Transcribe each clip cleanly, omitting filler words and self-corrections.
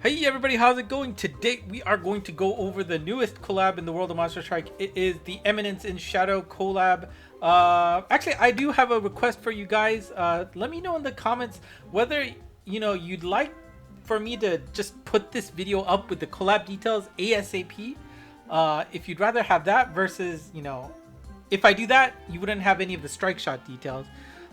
Hey everybody, how's it going? Today we are going to go over the newest collab in the world of Monster Strike. It is the Eminence in Shadow collab. Actually, I do have a request for you guys. Let me know in the comments whether you'd like for me to just put this video up with the collab details ASAP. If you'd rather have that versus if I do that, you wouldn't have any of the strike shot details.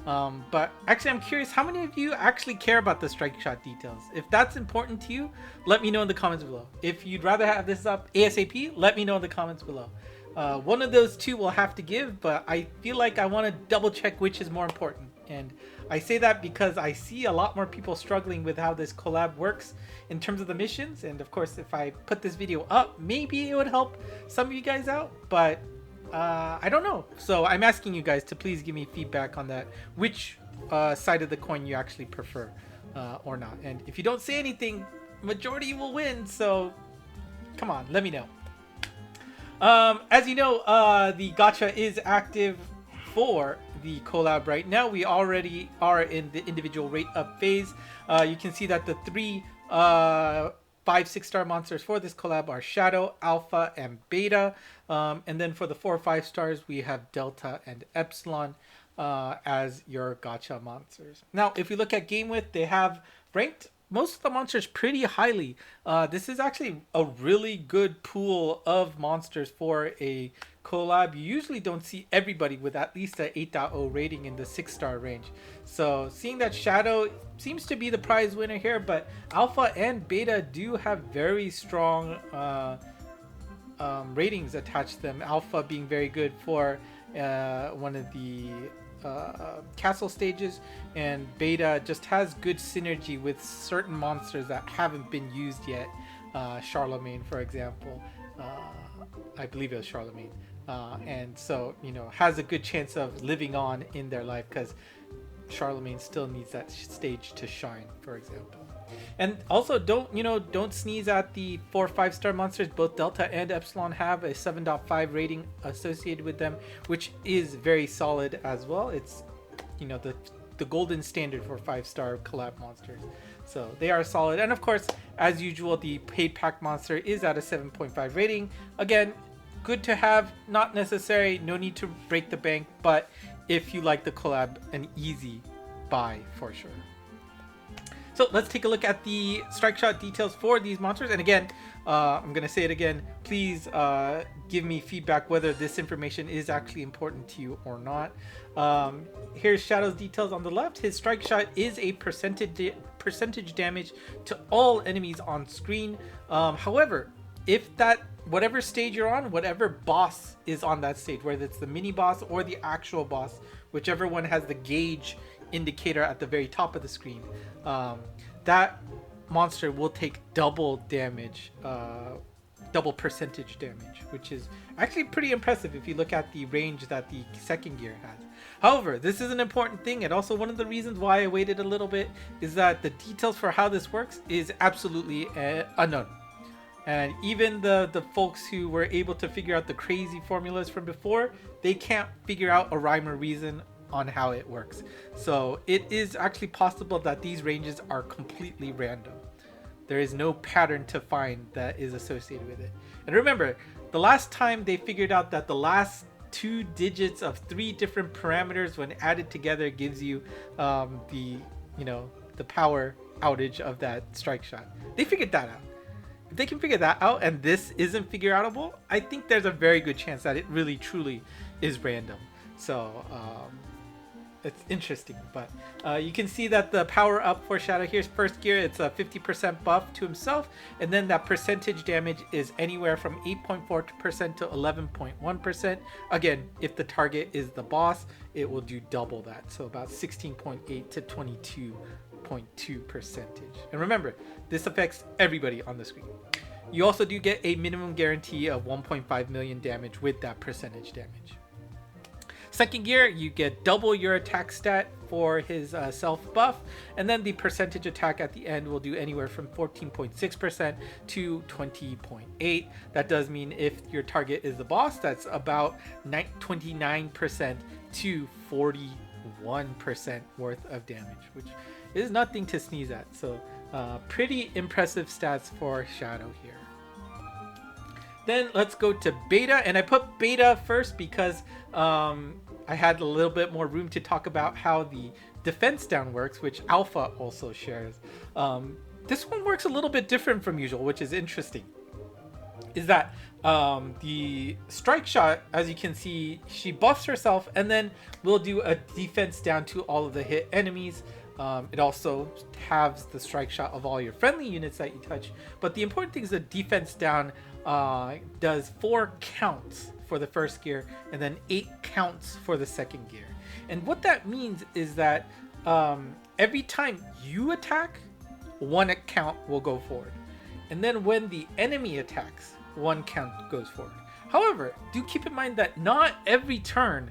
But actually, I'm curious, how many of you actually care about the strike shot details? If that's important to you, let me know in the comments below. If you'd rather have this up ASAP, let me know in the comments below. One of those two will have to give, but I feel like I want to double check which is more important. And I say that because I see a lot more people struggling with how this collab works in terms of the missions. And of course, if I put this video up, maybe it would help some of you guys out, but I don't know. So I'm asking you guys to please give me feedback on that, which side of the coin you actually prefer or not. And if you don't say anything, majority will win, so come on, let me know. As you know, the gacha is active for the collab right now. We already are in the individual rate up phase. You can see that the three 5-6-star monsters for this collab are Shadow, Alpha, and Beta. And then for the 4 5 stars, we have Delta and Epsilon as your gacha monsters. Now, if you look at game width, they have ranked most of the monsters pretty highly. This is actually a really good pool of monsters for a collab. You usually don't see everybody with at least an 8.0 rating in the 6-star range. So seeing that Shadow seems to be the prize winner here, but Alpha and Beta do have very strong ratings attached to them. Alpha being very good for one of the castle stages, and Beta just has good synergy with certain monsters that haven't been used yet. Charlemagne, for example, I believe it was Charlemagne, and so has a good chance of living on in their life because Charlemagne still needs that stage to shine, for example. And also don't sneeze at the 4 5-star monsters. Both Delta and Epsilon have a 7.5 rating associated with them, which is very solid as well. It's the golden standard for 5-star collab monsters, so they are solid. And of course, as usual, the paid pack monster is at a 7.5 rating. Again, good to have, not necessary, no need to break the bank, but if you like the collab, an easy buy for sure. So let's take a look at the strike shot details for these monsters. And again, I'm going to say it again. Please give me feedback whether this information is actually important to you or not. Here's Shadow's details on the left. His strike shot is a percentage damage to all enemies on screen. However, if that whatever stage you're on, whatever boss is on that stage, whether it's the mini boss or the actual boss, whichever one has the gauge indicator at the very top of the screen, that monster will take double damage, double percentage damage, which is actually pretty impressive if you look at the range that the second gear has. However, this is an important thing, and also one of the reasons why I waited a little bit is that the details for how this works is absolutely unknown. And even the folks who were able to figure out the crazy formulas from before, they can't figure out a rhyme or reason on how it works. So it is actually possible that these ranges are completely random. There is no pattern to find that is associated with it. And remember, the last time they figured out that the last 2 digits of 3 different parameters when added together gives you the power outage of that strike shot. They figured that out. If they can figure that out and this isn't figure outable, I think there's a very good chance that it really truly is random. So it's interesting, but you can see that the power up for Shadow here's first gear, it's a 50% buff to himself, and then that percentage damage is anywhere from 8.4% to 11.1%. Again, if the target is the boss, it will do double that, so about 16.8 to 22.2 percentage. And remember, this affects everybody on the screen. You also do get a minimum guarantee of 1.5 million damage with that percentage damage. Second gear, you get double your attack stat for his self buff, and then the percentage attack at the end will do anywhere from 14.6% to 20.8%. That does mean if your target is the boss, that's about 29% to 41% worth of damage, which is nothing to sneeze at. So Pretty impressive stats for Shadow here. Then let's go to Beta, and I put Beta first because I had a little bit more room to talk about how the defense down works, which Alpha also shares. This one works a little bit different from usual, which is interesting. Is that the strike shot, as you can see, she buffs herself and then will do a defense down to all of the hit enemies. It also halves the strike shot of all your friendly units that you touch. But the important thing is the defense down does 4 counts for the first gear and then 8 counts for the second gear. And what that means is that every time you attack, 1 count will go forward. And then when the enemy attacks, 1 count goes forward. However, do keep in mind that not every turn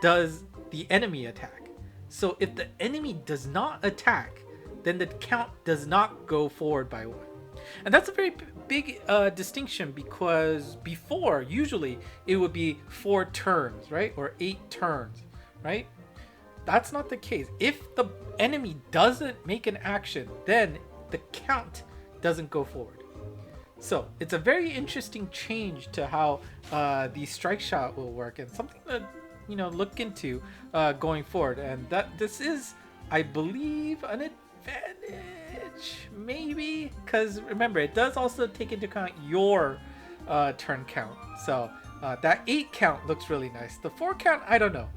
does the enemy attack. So if the enemy does not attack, then the count does not go forward by 1. And that's a very big distinction, because before, usually it would be 4 turns, right? Or 8 turns, right? That's not the case. If the enemy doesn't make an action, then the count doesn't go forward. So it's a very interesting change to how the strike shot will work, and something to look into going forward. And that this is, I believe, an advantage, maybe, because remember, it does also take into account your turn count. So that 8 count looks really nice. The 4 count, I don't know.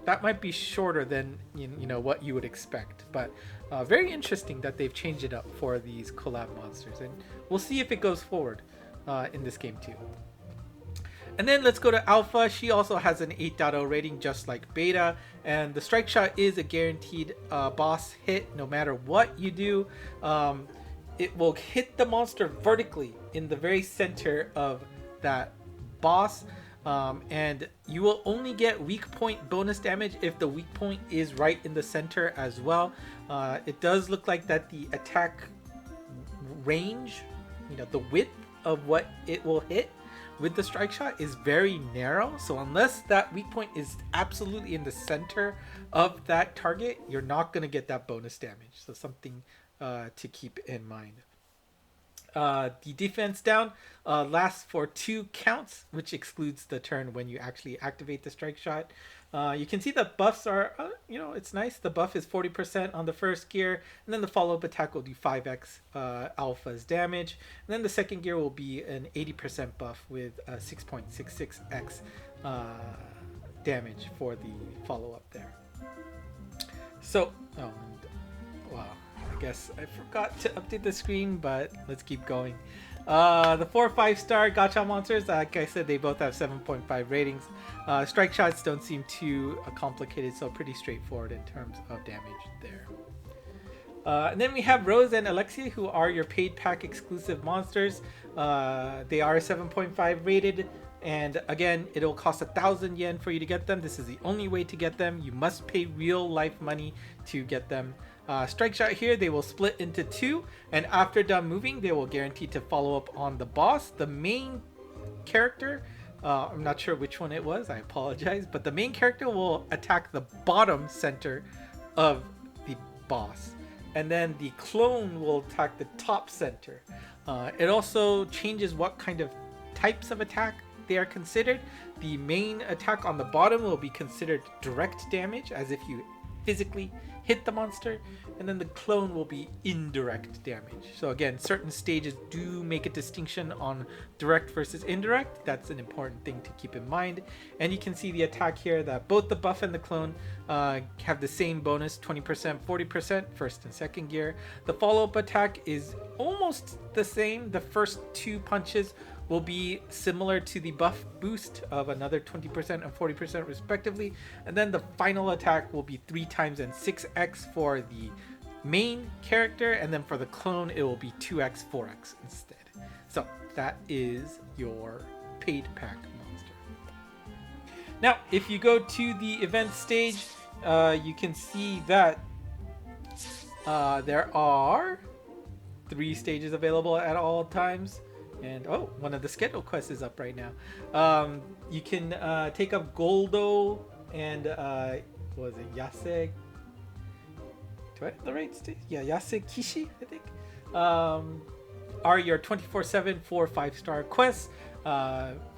That might be shorter than what you would expect, but very interesting that they've changed it up for these collab monsters, and we'll see if it goes forward in this game too. And then let's go to Alpha. She also has an 8.0 rating, just like Beta, and the strike shot is a guaranteed boss hit. No matter what you do, it will hit the monster vertically in the very center of that boss. And you will only get weak point bonus damage if the weak point is right in the center as well. It does look like that the attack range, the width of what it will hit with the strike shot is very narrow. So unless that weak point is absolutely in the center of that target, you're not going to get that bonus damage. So something to keep in mind. The defense down lasts for 2 counts, which excludes the turn when you actually activate the strike shot. You can see the buffs are, it's nice. The buff is 40% on the first gear, and then the follow-up attack will do 5x Alpha's damage. And then the second gear will be an 80% buff with 6.66x damage for the follow-up there. So, wow. I guess I forgot to update the screen, but let's keep going. The 4 5-star gacha monsters, like I said, they both have 7.5 ratings. Strike shots don't seem too complicated, so pretty straightforward in terms of damage there. And then we have Rose and Alexia, who are your paid pack exclusive monsters. They are 7.5 rated, and again, it'll cost 1,000 yen for you to get them. This is the only way to get them. You must pay real life money to get them. Strike shot here, they will split into 2, and after done moving, they will guarantee to follow up on the boss. The main character, I'm not sure which one it was, I apologize, but the main character will attack the bottom center of the boss, and then the clone will attack the top center. It also changes what kind of types of attack they are considered. The main attack on the bottom will be considered direct damage, as if you physically hit the monster, and then the clone will be indirect damage. So again, certain stages do make a distinction on direct versus indirect. That's an important thing to keep in mind. And you can see the attack here that both the buff and the clone have the same bonus, 20%, 40%, first and second gear. The follow-up attack is almost the same. The first 2 punches will be similar to the buff boost of another 20% and 40% respectively, and then the final attack will be 3 times and 6x for the main character, and then for the clone it will be 2x 4x instead. So that is your paid pack monster. Now if you go to the event stage, you can see that there are 3 stages available at all times. And one of the schedule quests is up right now. You can take up Goldo and what was it, Yase? Do Do I have the right stage? Yeah, Yase Kishi, I think. Are your 24/7 4 5-star quests.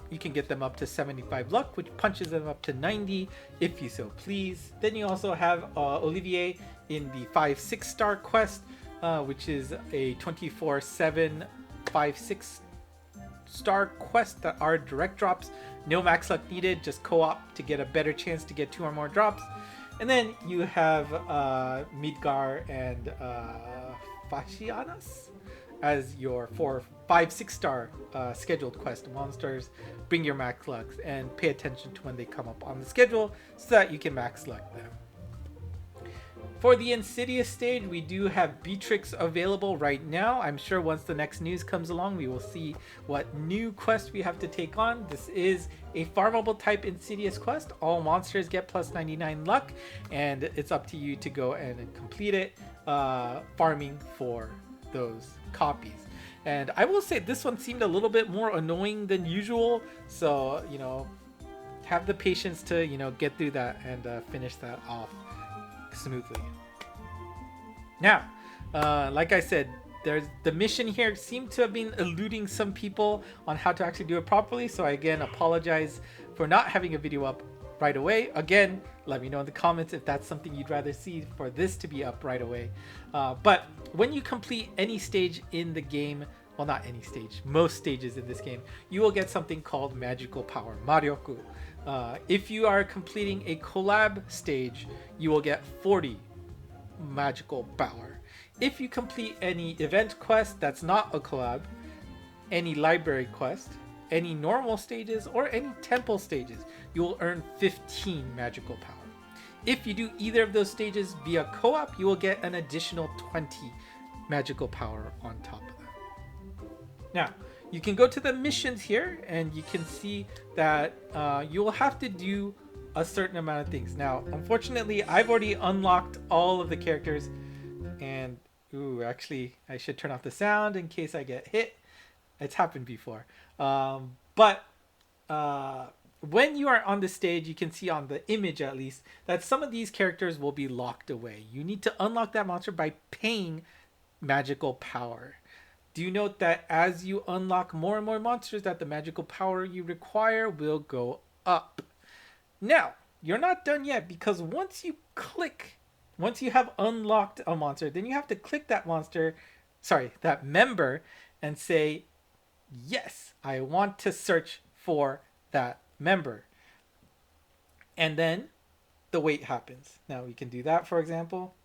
You can get them up to 75 luck, which punches them up to 90 if you so please. Then you also have Olivier in the 5-6-star quest, which is a 24/7 5-6-star quest that are direct drops. No max luck needed, just co-op to get a better chance to get 2 or more drops. And then you have Midgar and Fashianas as your 5-6-star scheduled quest monsters. Bring your max luck and pay attention to when they come up on the schedule so that you can max luck them. For the Insidious stage, we do have Beatrix available right now. I'm sure once the next news comes along, we will see what new quest we have to take on. This is a farmable type Insidious quest. All monsters get plus 99 luck, and it's up to you to go and complete it, farming for those copies. And I will say this one seemed a little bit more annoying than usual, so have the patience to get through that and finish that off smoothly. Now, like I said, there's the mission here seemed to have been eluding some people on how to actually do it properly, so I again apologize for not having a video up right away. Again, let me know in the comments if that's something you'd rather see for this to be up right away. But when you complete any stage in the game, well, not any stage, most stages in this game, you will get something called magical power, Maryoku. If you are completing a collab stage, you will get 40 magical power. If you complete any event quest that's not a collab, any library quest, any normal stages, or any temple stages, you will earn 15 magical power. If you do either of those stages via co-op, you will get an additional 20 magical power on top of that. Now, you can go to the missions here and you can see that you will have to do a certain amount of things. Now, unfortunately, I've already unlocked all of the characters, and actually I should turn off the sound in case I get hit. It's happened before. But when you are on the stage, you can see on the image at least that some of these characters will be locked away. You need to unlock that monster by paying magical power. Do note that as you unlock more and more monsters, that the magical power you require will go up. Now, you're not done yet, because once you have unlocked a monster, then you have to click that member, and say, yes, I want to search for that member. And then the wait happens. Now we can do that, for example.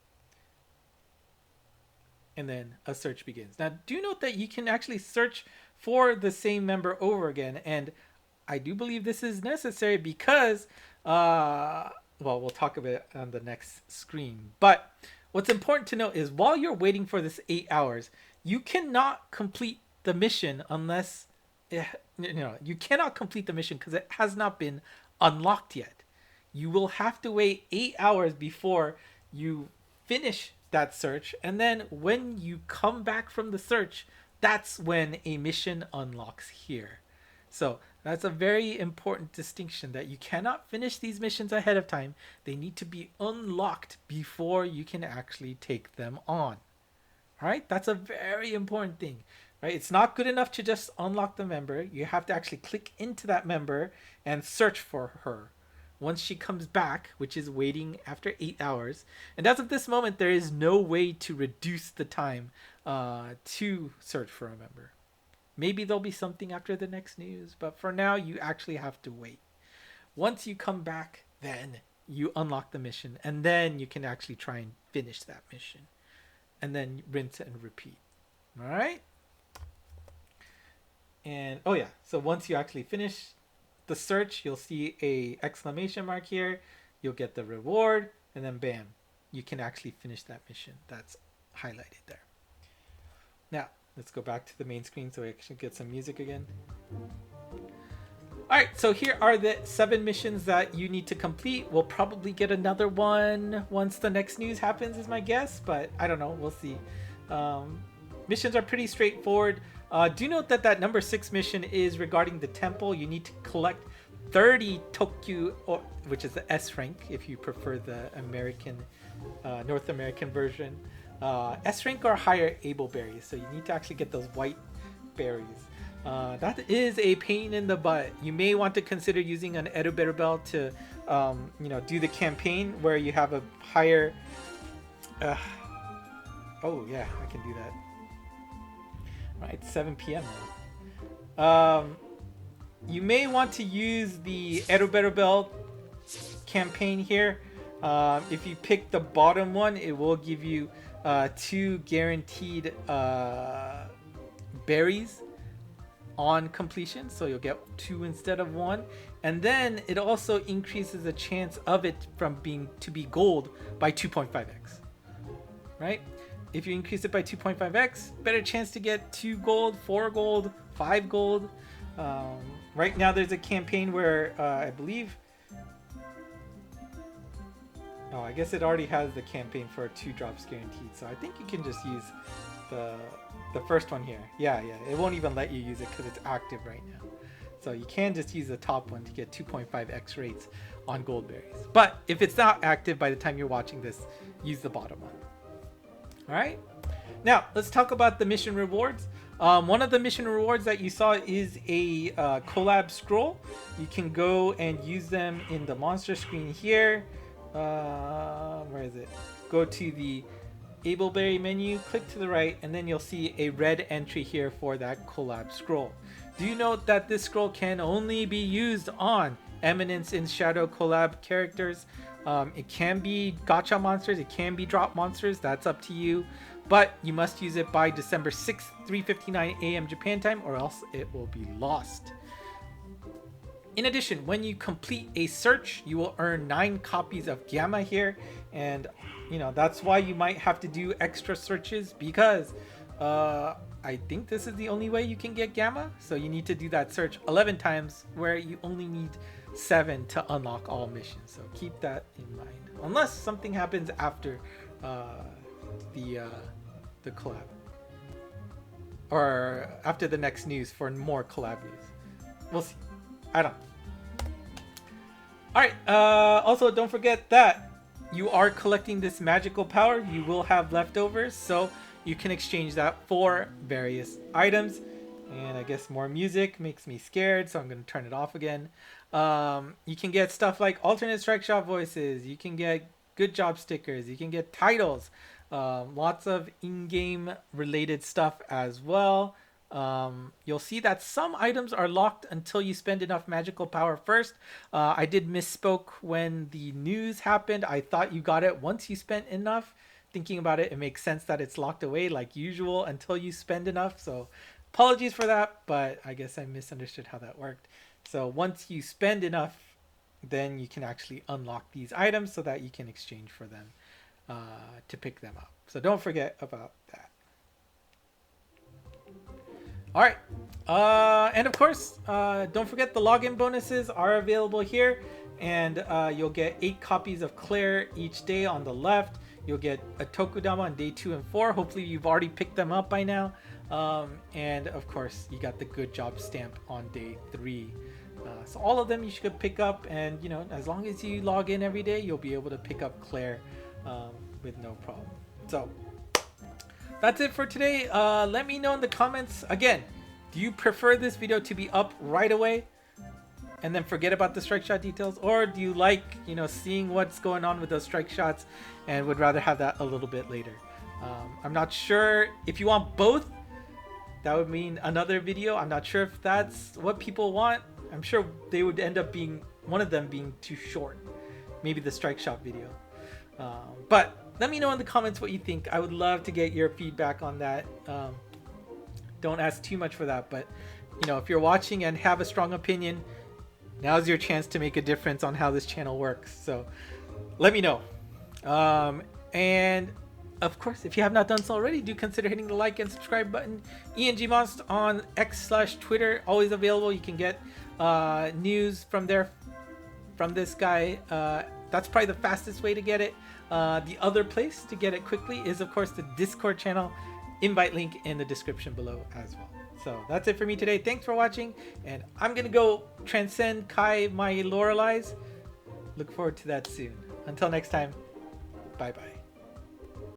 And then a search begins. Now, do note that you can actually search for the same member over again. And I do believe this is necessary because, we'll talk about it on the next screen. But what's important to note is while you're waiting for this 8 hours, you cannot complete the mission unless, you cannot complete the mission because it has not been unlocked yet. You will have to wait 8 hours before you finish that search, and then when you come back from the search, that's when a mission unlocks here. So that's a very important distinction, that you cannot finish these missions ahead of time. They need to be unlocked before you can actually take them on. All right, that's a very important thing, right? It's not good enough to just unlock the member. You have to actually click into that member and search for her once she comes back, which is waiting after 8 hours. And as of this moment, there is no way to reduce the time to search for a member. Maybe there'll be something after the next news, but for now, you actually have to wait. Once you come back, then you unlock the mission, and then you can actually try and finish that mission. And then rinse and repeat. All right? And, so once you actually finish the search, you'll see a exclamation mark here. You'll get the reward, and then bam, you can actually finish that mission. That's highlighted there. Now, let's go back to the main screen so we actually get some music again. All right, so here are the 7 missions that you need to complete. We'll probably get another one once the next news happens, is my guess, but I don't know. We'll see. Missions are pretty straightforward. Do note that number 6 mission is regarding the temple. You need to collect 30 Tokkyu, which is the S rank if you prefer the American North American version. S rank or higher able berries, so you need to actually get those white berries. That is a pain in the butt. You may want to consider using an terribad to do the campaign where you have a higher oh yeah, I can do that. Right, 7 p.m. now. You may want to use the terribad campaign here. If you pick the bottom one, it will give you 2 guaranteed berries on completion, so you'll get 2 instead of 1, and then it also increases the chance of it from being to be gold by 2.5x. Right? If you increase it by 2.5x, better chance to get 2 gold, 4 gold, 5 gold. Right now there's a campaign where I believe, oh, I guess it already has the campaign for 2 drops guaranteed, so I think you can just use the first one here. Yeah, it won't even let you use it because it's active right now. So you can just use the top one to get 2.5x rates on gold berries. But if it's not active by the time you're watching this, use the bottom one. All right. Now let's talk about the mission rewards. One of the mission rewards that you saw is a collab scroll. You can go and use them in the monster screen here. Where is it? Go to the Ableberry menu, click to the right, and then you'll see a red entry here for that collab scroll. Do note that this scroll can only be used on Eminence in Shadow collab characters. It can be gacha monsters, it can be drop monsters, that's up to you. But you must use it by December 6th, 3:59 a.m. Japan time, or else it will be lost. In addition, when you complete a search, you will earn 9 copies of Gamma here, and that's why you might have to do extra searches, because I think this is the only way you can get Gamma, so you need to do that search 11 times, where you only need 7 to unlock all missions. So keep that in mind, unless something happens after the collab, or after the next news for more collab news. We'll see. I don't know. Alright, also don't forget that you are collecting this magical power. You will have leftovers, so you can exchange that for various items. And I guess more music makes me scared, so I'm going to turn it off again. You can get stuff like alternate strike shot voices. You can get good job stickers. You can get titles. Lots of in-game related stuff as well. You'll see that some items are locked until you spend enough magical power first. I did misspoke when the news happened. I thought you got it once you spent enough. Thinking about it, it makes sense that it's locked away like usual until you spend enough. So apologies for that, but I guess I misunderstood how that worked. So once you spend enough, then you can actually unlock these items so that you can exchange for them to pick them up. So don't forget about that. All right, and of course, don't forget the login bonuses are available here, and you'll get 8 copies of Claire each day on the left. You'll get a Tokudama on day 2 and 4. Hopefully you've already picked them up by now. And of course, you got the good job stamp on day 3. So all of them you should pick up, and as long as you log in every day, you'll be able to pick up Claire with no problem. So that's it for today. Let me know in the comments. Again, do you prefer this video to be up right away and then forget about the strike shot details, or do you like seeing what's going on with those strike shots and would rather have that a little bit later? I'm not sure. If you want both, that would mean another video. I'm not sure if that's what people want. I'm sure they would end up being one of them being too short, maybe the strike shot video. But let me know in the comments what you think. I would love to get your feedback on that. Don't ask too much for that, but if you're watching and have a strong opinion, now's your chance to make a difference on how this channel works. So let me know. And of course, if you have not done so already, do consider hitting the like and subscribe button. Monst on X/Twitter, always available. You can get news from there, from this guy. That's probably the fastest way to get it. The other place to get it quickly is, of course, the Discord channel. Invite link in the description below as well. So that's it for me today. Thanks for watching, and I'm gonna go transcend Kai my Loreleis. Look forward to that soon. Until next time. Bye bye.